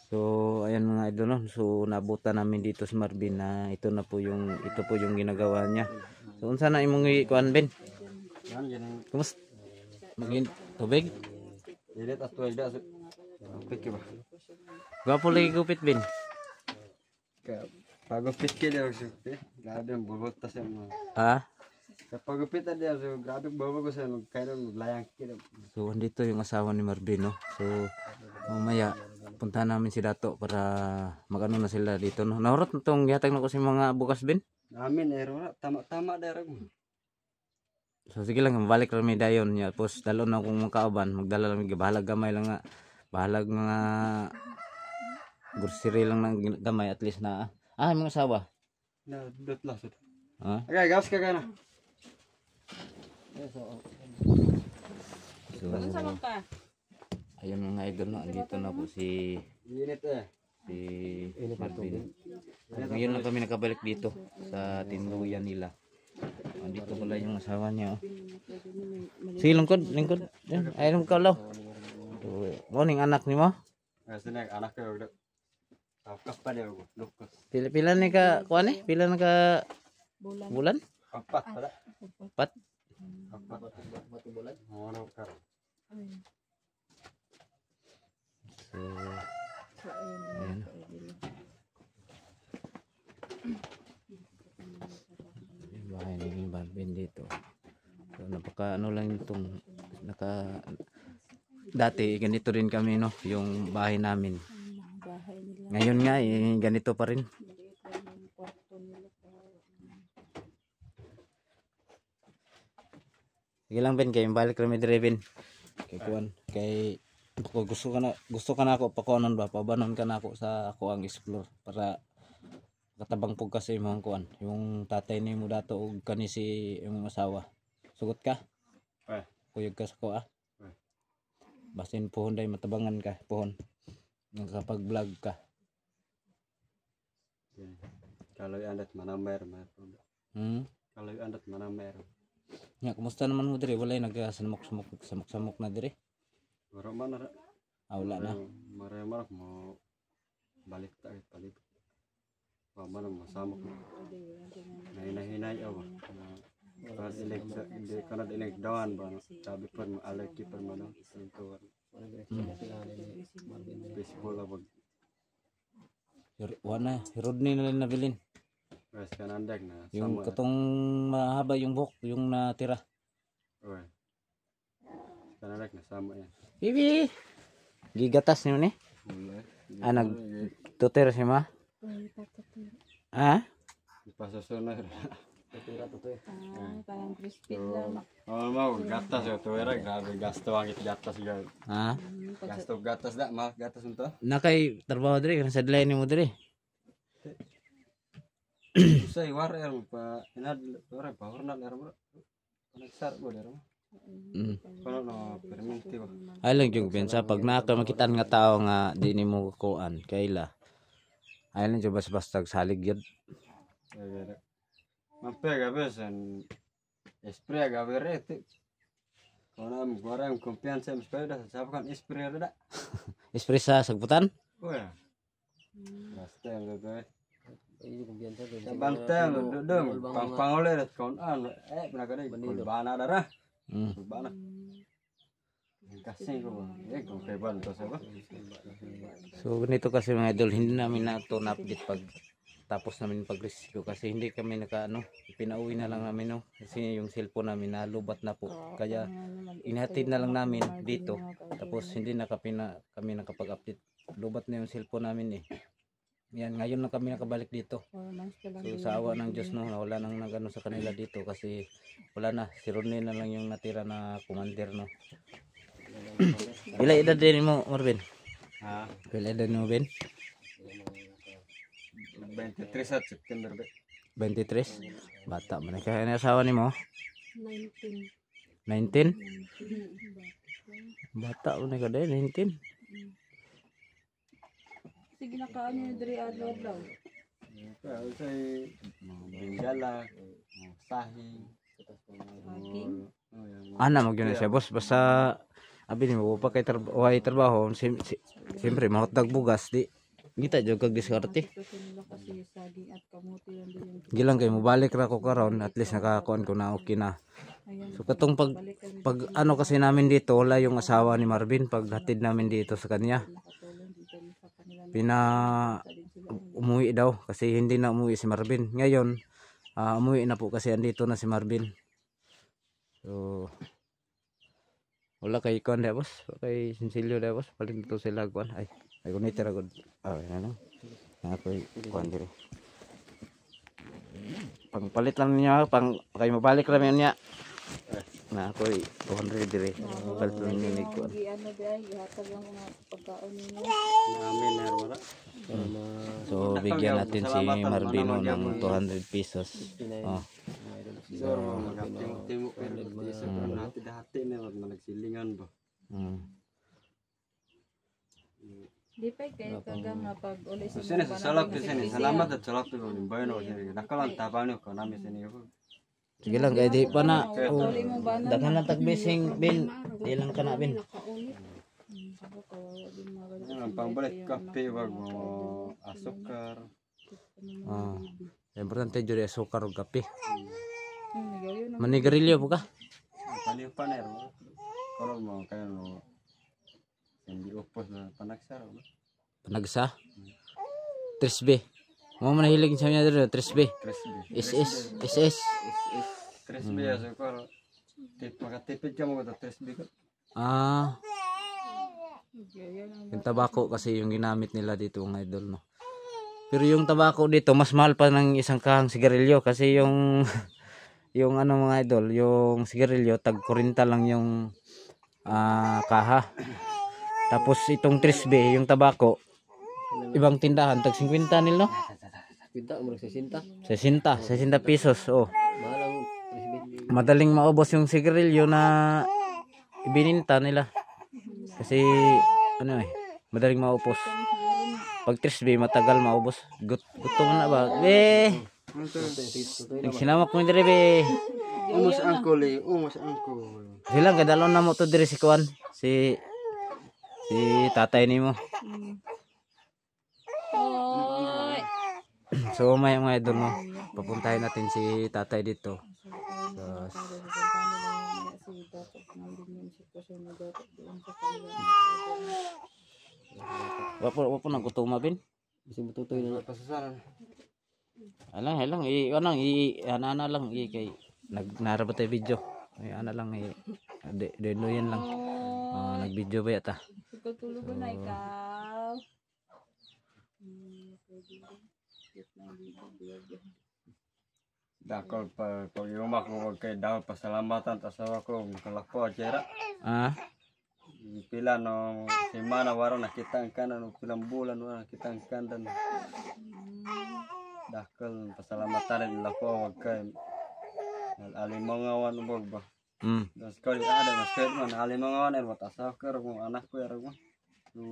So ayan mga idol no. So nabutan namin dito si Marvin na ito po yung ginagawa niya. So unsa na imong kuan Ben? Kumusta? Magin tubig? Ilit at tuwag da. Piki ba? Gwapo lagi gupit Ben. Pagupit ka daw siya. Grabe ang bubot tas yung Ha? pagupit na daw. So grabe bubot ko sa kaya layang ka daw. So andito yung asawa ni Marvin no. So mamaya puntahan namin si Dato para magano na sila dito no. Nahurot na tong yatag na ko si mga bukas Ben. Amin ero tama derog mo. So sige lang mabalik lang mi dayon nya tapos dalo na akong makauban magdala lang bahalag gamay lang nga bahalag mga grocery lang ng gamay at least na mga asawa. Na dot lang sa. Ha? Okay, gawas ka kana. So ayun mga idol no andito na po si Init Marvin. Ngayon lang kami nakabalik dito sa tinduyan nila. Andito pala yung asawa niya. Oh. Sige, lingkod. Yan, ayun ka law. Morning anak ni mo. Kasi anak ko udah. Tapos pa daw lukas. Pila ni ka kuan eh? Pila na ka bulan? 4 pala. 4. 4 bulan. Ano ka? So ayun. Yung bahay ni Marvin dito. So napaka ano lang itong dati ganito rin kami no, yung bahay namin. Ngayon nga ganito pa rin. Sige lang Ben, kay balik kami dire Ben. Kay kuan, kay ako gusto ka na ako pakuanon ba pabanon ka na ako sa ako ang explore para katabang pug kasi imong kuan yung tatay nimo dato og kani si imong asawa sugot ka kuyog ka sa ko basin pohon day matabangan ka pohon kapag vlog ka kalau andat manamer kalau andat manamer nya kumusta naman mo dire walay nagasamok na dire. Wala man na. Wala na. Maremar mau balik tak balik. Wala man masamok. Hinay aw. Kasi hindi kana dinig dawan ba sabi pa alaki pa man ito. Baseball abag. Wana Rodney na lang nabilin. Wes kanandag na. Yung katong mahaba yung buhok yung natira. Oy. Kanandag na sama yan. Bibi. Gigatas niyo ni? Nag tutir si ma? Ipasusunod. Tutira. Parang crispy lang. Mau gatas yo tuwera grabe gasto angit gatas gan. Gasto gatas dak mah gatas unto. Nakay trabaho dire kan sa deadline mo dire. Say war pa inad ora power na lero. Koneksar mo lero. Kono no perminti ba. Ay lang yung bensa pag nakamakitan nga tao nga di nimo kuan kaila. Ay lang yung basta salig yun. Mampe gabesan spray gaberete. Kono am gorang kumpiyansa am spray dah sabakan spray dah. Spray sa sagputan? Oh ya. Basta ang gagawin. Banteng dudung pang-pangole kon benaga dai bana darah. Bana. Kasih ko kung kay banto sa ba. So ganito kasi mga idol hindi namin nato na-update pag tapos namin pag-rescue kasi hindi kami pinauwi na lang namin no kasi yung cellphone namin nalubat na po kaya inhatid na lang namin dito tapos hindi na kami nakapag-update lubat na yung cellphone namin yan ngayon lang kami nakabalik dito so sa awa ng Diyos no wala nang nagano sa kanila dito kasi wala na si Ronnie na lang yung natira na commander no. Bila edad din mo Marvin? Bila edad mo Ben? 23 sa September 23? Bata man kaya na asawa nimo? 19. Bata man ka din 19. Sige nakaano ni diri adlaw. Kaya say bingala, sahi, ana mo gyud siya boss basta abi nimo pa kay trabaho siyempre mahotdag bugas di Ngita jud kag diskarte. Ito nila kasi saging at kamuti lang din yung Gilang kay mobalik ra ko karon at least nakakuan ko na okay na. ayan. So katong Balik kami pag ano kasi namin dito wala yung asawa ni Marvin pag hatid namin dito sa kanya. nakatulong dito sa kanila. Pina umuwi daw kasi hindi na umuwi si Marvin. Ngayon umuwi na po kasi andito na si Marvin. So wala kay kuan da boss, wala kay Sinsilyo da boss, paling to sila kuan. Ay gunit ra gud. Ano? Ako kuan dire. Pangpalit lang niya, pang kay mabalik lang niya. Na ako 200 dire. Palit lang niya ni kuan. Ano dai, ihatag ang mga pagkaon ninyo. Namin na wala. So bigyan natin si Marvino ng 200 pesos. Oh. Sir, magtimok pero sa hati-hati na wag nagsilingan ba. Di pa kayo kagang nga pag uli sa Sini sa salap sini salamat at salap ko ni bayno sini. Nakalan tabano ko nami sini ko. Sige lang kay di pa na. uli mo ba na? Daghan lang tagbising bin. Ilang ka na bin. Ako kawawa din mga ganito. Ang pambalik kape wag mo asukar. Importante jud asukar ug kape. Nagaw yun. Manigarilyo po ka? Paniw paner. Kalau mo kayo no hindi upos na panagsar. Panagsa. 3B. Mo man hilig sa niya dito 3B. 3B. SS. 3B asukar. Makatipid ka mo ko 3B ko. Yung tabako kasi yung ginamit nila dito mga idol no. Pero yung tabako dito mas mahal pa ng isang kahang sigarilyo kasi yung yung ano mga idol, yung sigarilyo tag 40 lang yung kaha. Tapos itong 3B, yung tabako ibang tindahan tag 50 nil no. Kita mo 60. 60 pesos oh. Mahal ang 3B. Madaling maubos yung sigarilyo na ibininta nila. Kasi ano madaling maubos. Pag 3B matagal maubos. Gutom na ba? Nagsinamak mo dire be. Umos angkol eh, umos angkol. Sila gadalon na mo to dire si Kuan. Si tatay nimo. Oy. So may mga idol no. Papuntahin natin si tatay dito. Wapo nang gutuma bin. Bisa bututoy na. Pasasaran. Alang ana lang kay nagnara ba tayo video. Ay ana lang deno yan lang. Nag-video ba yata? Tutulog na ikaw. Dakol pa pag yumak mo kay daw pasalamatan ta sa ako kalako jera. Pila no semana waro nakita ang kanan pilang bulan waro nakita ang kanan. Dakol pasalamatan nila ko wag kay alimangawan ubog ba. Das kali ada mas kay man alimangawan wat asakar mo anak ko yara mo.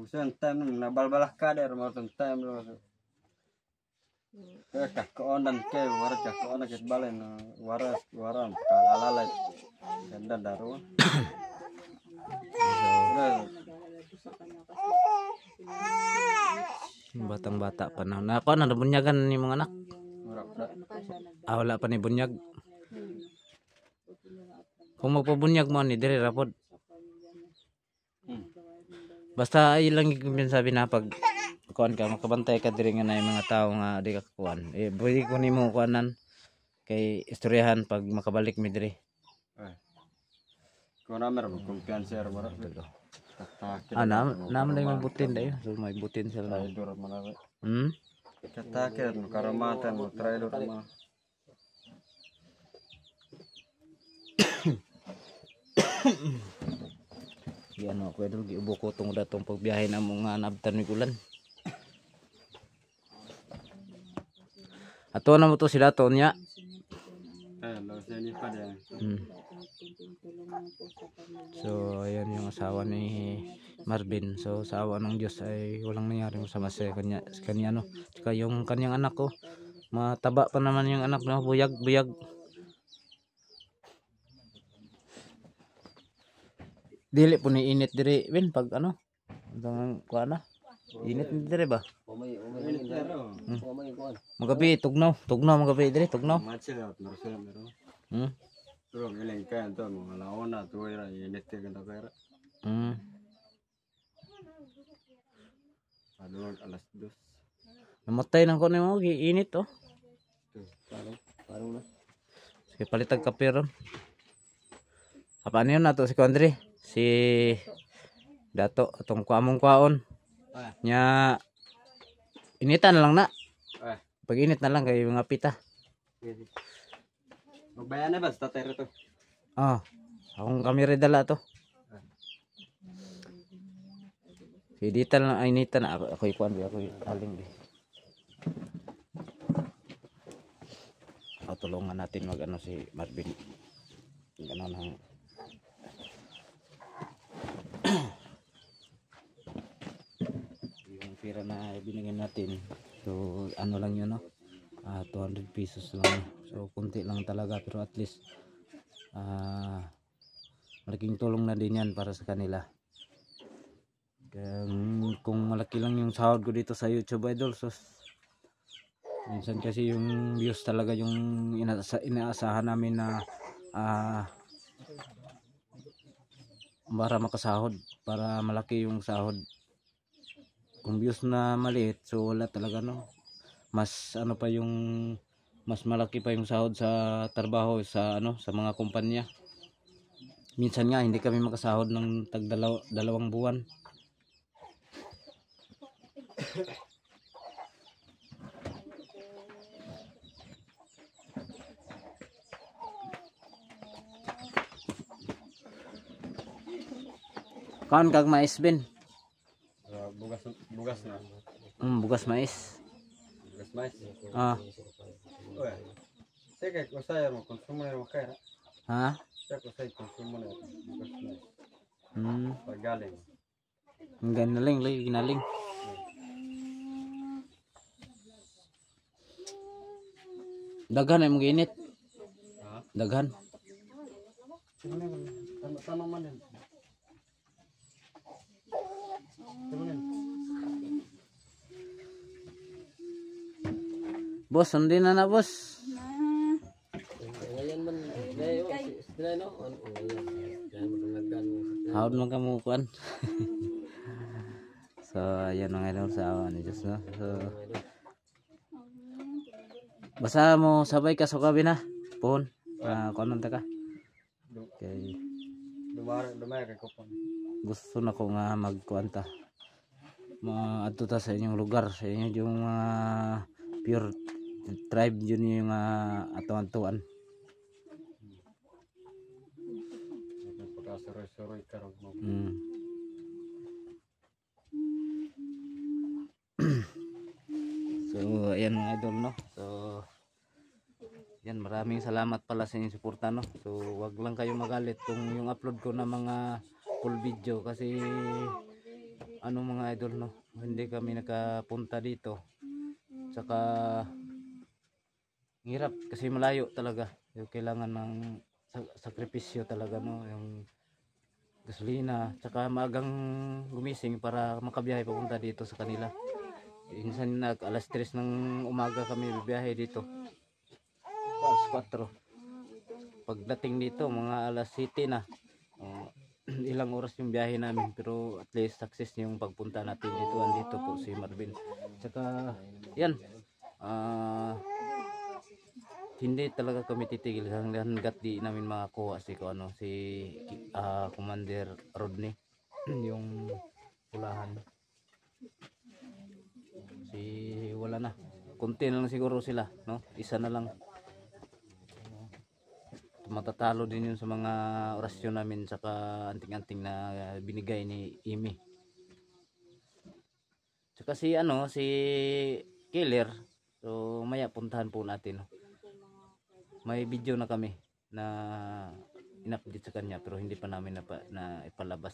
Sen time na balbalah kader mo time lo. Kakonan kay wara kakonan kit balen waran kalalay ganda daro. Batang bata pa na. Nako na bunyagan ni mga anak. Wala pa ni bunyag. Kung magpabunyag mo ni dire rapod. Basta ay lang yung sabi na pag kuan ka makabantay ka diri nga na mga tao nga di ka kuan. Pwede ko nimo kuanan kay istoryahan pag makabalik mi diri. Kung namer mo kumpiyansa mo ra. Naman lang may butin dayo. So may butin sila. Traidor mo na. Katakir mo karamatan mo traidor mo. Yan ako idol giubo ko tong datong pagbiyahe na mga nabtan mi kulan. Ato na mo to si dato niya. Lo sini pa dia. So ayan yung asawa ni Marvin. So sa awa ng Diyos ay walang nangyari masama sa kanya no. Saka yung kanyang anak ko mataba pa naman yung anak no, buyag. Dili po ni init diri win pag ano. Ang kuana. Init ni dire ba? Umay Init hangin. pero. Umay kuan. Magabi tugnaw, magabi dire, tugnaw. Macil at meron meron. Hmm. Pero ngiling kaya to mga laona tuwa ra init ka na kaya. Hmm. Adulog alas 2. Namatay nang ko nimo giinit oh. Parang na. Sige palitag kape ron. Apa niyo na to si Kondre? Si Dato atong kuamong kwaon. Nya initan na lang na. Eh, Pag init na lang kay mga pita. magbayan na ba sa tatay to? Ah, akong kami rin dala to. Si Dita lang ay nita na ako ikuan bi ako aling bi. Tulungan natin mag ano si Marvin. Ganon ang yung pera na binigyan natin. So ano lang yun no? 200 pesos lang. So kunti lang talaga pero at least malaking tulong na din yan para sa kanila. Kung malaki lang yung sahod ko dito sa YouTube idol, so minsan kasi yung views talaga yung inaasahan namin na para makasahod, para malaki yung sahod. Kung views na maliit, so wala talaga no. Mas ano pa yung mas malaki pa yung sahod sa trabaho sa ano sa mga kumpanya. Minsan nga hindi kami makasahod ng dalawang buwan. Kaon kag mais ben. Bugas bugas na. Bugas mais. Bugas mais. Ah, Oy. Sige ko saya mo konsumo na mo kaya. ha? Sige ko saya konsumo na bugas mais. Pagaling. Ang ganaling, ginaling. Daghan ay mong init. Ha? Daghan. Tanong man din. Boss, sundin na boss. Ngayon man dayo sila no. Ano yan magdagdagan. Hawad man kamo kuan. So, ayan mga idol sa awa ni Diyos no. So, basta mo sabay ka sa kabina. Pohon. Kuanon ta ka. Okay. Dumay kay kupon. Gusto na ko nga magkuanta. Maadto ta sa inyong lugar, sa inyo yung pure tribe yun yung atuan-tuan. Pagkasuroy-suroy karog mo. So ayan mga idol no. So yan, maraming salamat pala sa inyong suporta no. So wag lang kayo magalit kung yung upload ko na mga full video kasi ano mga idol no, hindi kami nakapunta dito. Saka hirap kasi malayo talaga. Yung kailangan ng sakripisyo talaga no, yung gasolina, saka maagang gumising para makabiyahe papunta dito sa kanila. Minsan alas 3 ng umaga kami bibiyahe dito. Alas 4. Pagdating dito mga alas 7 na. Ilang oras yung biyahe namin pero at least success yung pagpunta natin dito. Andito po si Marvin. Saka yan. Hindi talaga kami titigil hanggat di namin makakuha si Commander Rodney yung pulahan. Wala na. Kunti na lang siguro sila, no? Isa na lang. Matatalo din yun sa mga orasyon namin saka anting-anting na binigay ni Imi. Saka si Killer. So maya puntahan po natin. May video na kami na in-update sa kanya pero hindi pa namin na ipalabas.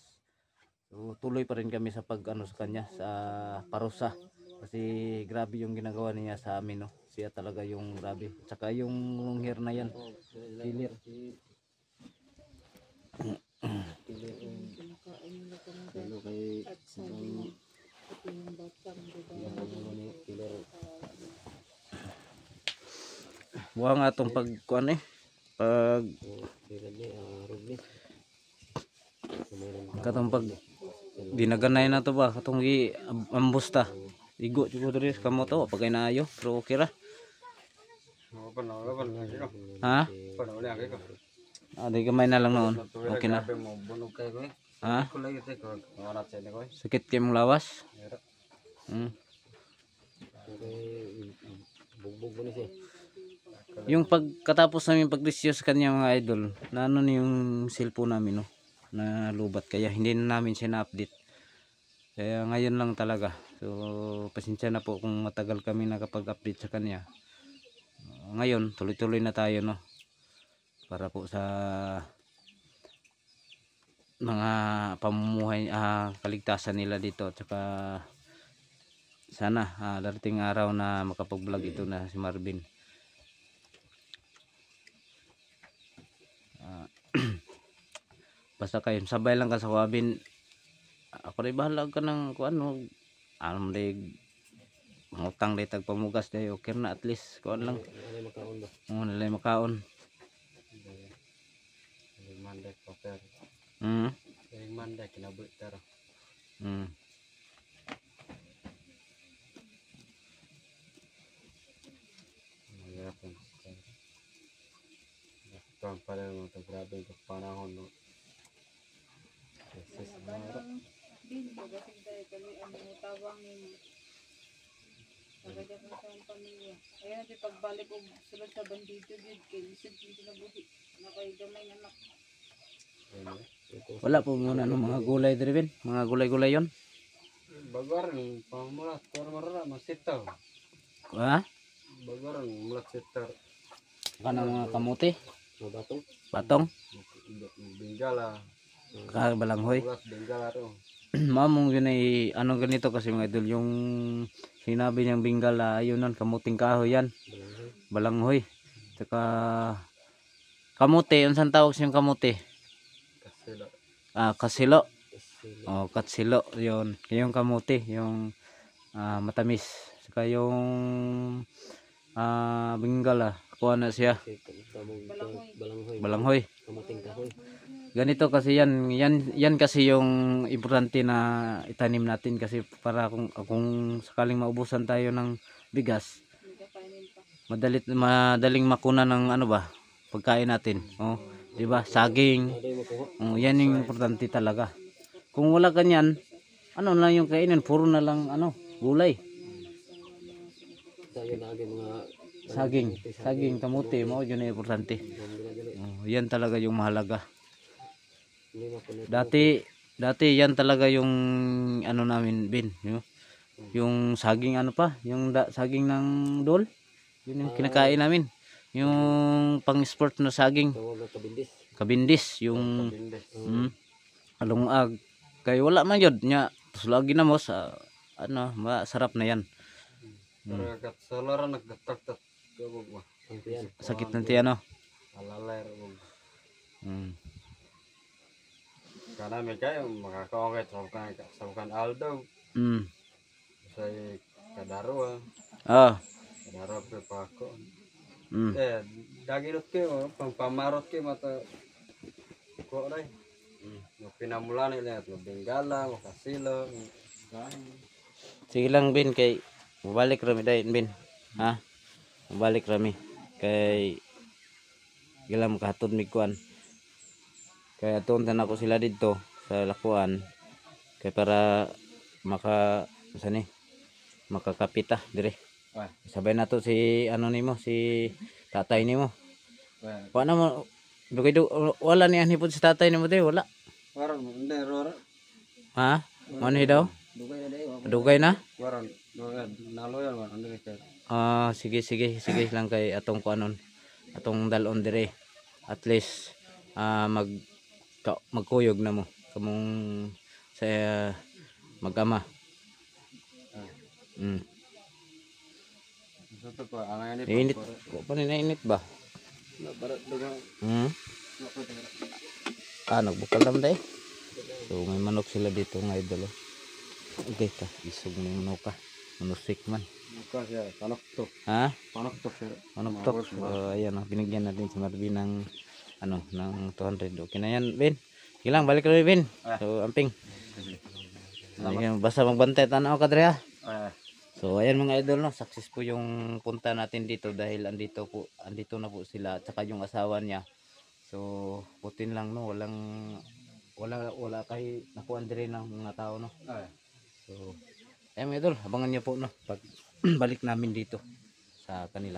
So tuloy pa rin kami sa sa kanya sa parusa kasi grabe yung ginagawa niya sa amin no. Siya talaga yung grabe. Saka yung hair na yan. Killer. yung batang, di ba? Killer. Buha nga itong pag kuan pag Killer ni Rodney. katong pag ginaganay na to ba katong ambusta igo jud diri sa kamo to pag naayo pero okay ra Open lagi ko. ha Open lagi ko. di gamay na lang noon okay na Grabe mo bunog kay ko. ha Ko lagi te ko. Wala sa ko. sakit kay mong lawas Pero Bugbog mo ni siya. yung pagkatapos namin pagresyo sa kanya mga idol na ano ni yung cellphone namin no na lubat kaya hindi na namin siya na-update kaya ngayon lang talaga so pasensya na po kung matagal kami nakapag-update sa kanya. Ngayon tuloy-tuloy na tayo no para po sa mga pamumuhay kaligtasan nila dito at saka sana darating araw na makapag-vlog ito na si Marvin. Basta kayo sabay lang ka sa Wabin ako rin bahala ka ng kuan mo anong day mangutang day tagpamugas day okay na at least kuan lang Ano makaon ba? nalay makaon Monday ko pero. mm. Monday kinabot tara. Mm. Mahirap yun. Ito ang pala mo ito. Grabe yung panahon. No? Yes, mahirap. Bin, bagasig tayo kami ang tawang ni Nagagay ko sa ang pamilya. Ayun natin pagbalik o sulod sa bandito din kay isip dito na buhi. Nakaigamay na anak. Wala po muna no mga gulay driven mga gulay-gulay yon Bagaran, pamulat. Pero marara, masitaw. ha Bagaran, mulat sitar. kana mga kamote Mabatong. batong Benggala. balanghoy Mulat benggala to. mamong yun ay ano ganito kasi mga idol yung sinabi niyang Bingala ayun nun kamuting kahoy yan balanghoy saka kamote unsan tawag siyang kamote Kasila. kasilo katsilo yun yung kamote yung matamis saka yung Bingala kuha na siya balanghoy Kamating kahoy. ganito kasi yan kasi yung importante na itanim natin kasi para kung sakaling maubusan tayo ng bigas madaling makuna ng ano ba pagkain natin di ba saging yan yung importante talaga kung wala kanyan ano lang yung kainin puro na lang gulay Tayo na agad mga saging kamote mo yun yung importante yan talaga yung mahalaga dati yan talaga yung ano namin bin yung saging yung saging ng dol yun yung kinakain namin yung pang sport na saging tawag na kabindis yung Bindes. alungag kay wala man yun nya lagi na mo sa masarap na yan Pero kat salara naggatak-tak. Gabog ba? sakit ng tiyan Alalay ro. Kana may kayo makakaongit sa bukan Aldo. Sa kadaro kadaro pa ako. Dagirot kayo pampamarot kayo mata ko ray. No pinamulan nila no Bengala, Makasilo. sige lang bin kay mabalik rami dayon bin mabalik rami kay gilam kahatod mig kuan kaya tuntan ako sila dito sa lakuan kay para makakapita dire sabay na to si nimo si tatay nimo wala mo wala ni ani pud si tatay nimo dire wala Waran hindi rora. Mano daw Dugay na dayo. dugay na Waran naloyan man ando kay. sige lang kay atong kuanon atong dalon dire at least magkuyog na mo kamong sa mag-ama. Ito pa ang Init. Pa rin init ba? Nagbukal naman tayo. So may manok sila dito ng idol. Okay ka, isog ni mo ka. Manusik man. Buka siya, panok to. Ha? Panok to siya. Ano to? So, ayan, binigyan natin si Marvin ng ng 200. Okay na yan, Ben. Ilang balik kami, Ben. So, amping. Ayan, basta magbantay tanaw ka dre ha. So, ayan mga idol, no, success po yung punta natin dito dahil andito na po sila at saka yung asawa niya. So, putin lang, no, wala kay nakuha din ng mga tao, no. So, ayan mga idol, abangan niyo po, no, pag balik namin dito sa kanila.